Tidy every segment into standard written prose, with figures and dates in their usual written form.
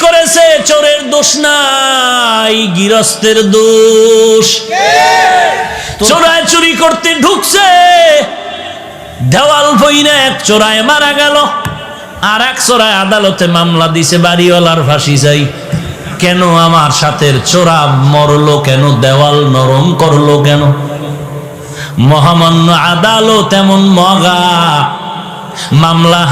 করেছে চোরের দোষ নাই, গৃহস্থের দোষ। চোরায় চুরি করতে ঢুকছে, দেওয়াল বইনা এক চোরায় মারা গেল, আর এক চোরায় আদালতে মামলা দিছে বাড়িওয়ালার ফাঁসি চাই। কেন আমার সাথের চোরা মরলো কেন, দেওয়াল নরম করলো কেন? মহামান্য আদালত এমন মগা, মামলা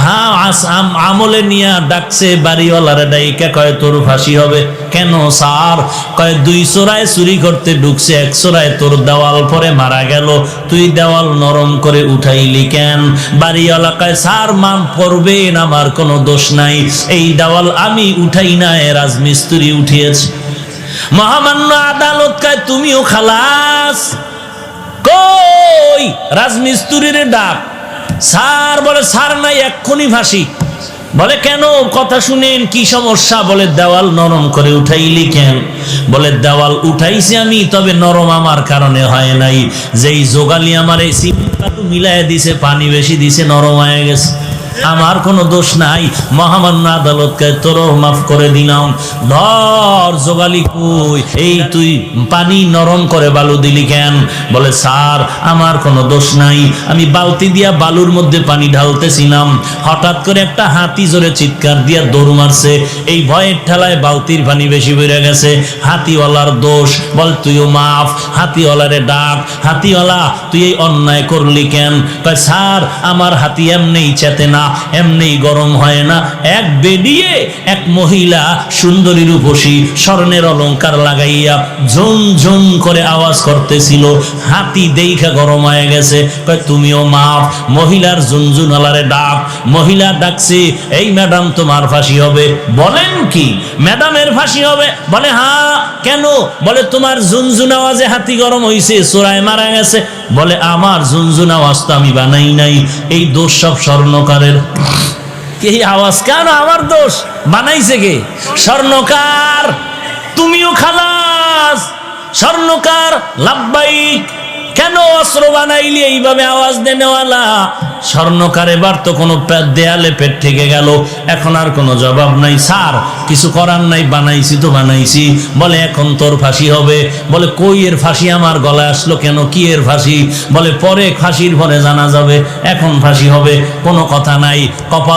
আমলে নিয়া ডাকছে বাড়িওয়ালারে, ডাইকা কয় তোর ফাঁসি হবে। কেন স্যার? কয় দুই চোরায় চুরি করতে ঢুকছে, এক চোরায় তোর দেওয়াল পরে মারা গেল, তুই দেওয়াল নরম করে উঠাইলি কেন? বাড়িওয়ালা কয় স্যার মাফ করবেন, আমার কোনো দোষ নাই, এই দেওয়াল আমি উঠাই না, রাজমিস্ত্রি উঠিয়েছে। মহামান্য আদালত কয় তুমিও খালাস। কই রাজমিস্ত্রির ডাক। স্যার বলে স্যার নাই, এক্ষুনি ফাঁসি। বলে কেন? কথা শুনেন, কি সমস্যা? বলে দেওয়াল নরম করে উঠাইলি কেন? বলে দেওয়াল উঠাইছি আমি, তবে নরম আমার কারণে হয় নাই, যেই যোগালি আমার এই সিমেন্ট মিলাই দিছে, পানি বেশি দিছে, নরম হয়ে গেছে, আমার কোনো দোষ নাই। মহামান্য আদালতকে তোরও মাফ করে দিলাম। ধর যোগালি কই, এই তুই পানি নরম করে বালু দিলি কেন? বলে স্যার আমার কোনো দোষ নাই, আমি বালতি দিয়া বালুর মধ্যে পানি ঢালতেছিলাম, হঠাৎ করে একটা হাতি জোরে চিৎকার দিয়া দৌড় মারছে, এই ভয়ের ঠেলায় বালতির পানি বেশি বেড়ে গেছে, হাতিওয়ালার দোষ। বল তুইও মাফ। হাতিওয়ালারে ডাক, হাতিওয়ালা তুই এই অন্যায় করলি কেন? কয় স্যার আমার হাতি এমনিই চেতে না, এমনি গরম হয় না, এক বেডিয়ে এক মহিলা সুন্দরী রূপসী স্বর্ণের অলংকার লাগাইয়া ঝুম ঝুম করে আওয়াজ করতেছিল, হাতি দেখা গরম হয়ে গেছে। কয় তুমিও মাফ। মহিলার ঝুনঝুনালারে ডাক, মহিলা ডাকছে, এই ম্যাডাম তোমার ফাঁসি হবে। বলেন কি ম্যাডামের ফাঁসি হবে? বলে হ্যাঁ। কেন? বলে তোমার ঝুনঝুন আওয়াজে হাতি গরম হইছে, চোরায় মারা গেছে। বলে আমার ঝুনঝুন আওয়াজ তো আমি বানাই নাই, এই দোষ সব স্বর্ণকারের। এই আওয়াজ কেন আমার দোষ? বানাইছে কে? স্বর্ণকার। তুমিও খালাস। স্বর্ণকার লাব্বাইক। কেন অস্ত্র বানাইলি এইভাবে আওয়াজ দেনেওয়ালা? স্বর্ণকার এবার তো কোনো দেয়ালে পেট থেকে গেল, এখন আর কোনো জবাব নাই। স্যার কিছু করার নাই, বানাইছি তো বানাইছি। বলে এখন তোর ফাঁসি হবে। বলে কই এর ফাঁসি আমার গলায় আসলো কেন? কি এর ফাঁসি? বলে পরে ফাঁসির পরে জানা যাবে, এখন ফাঁসি হবে, কোনো কথা নাই। কপাল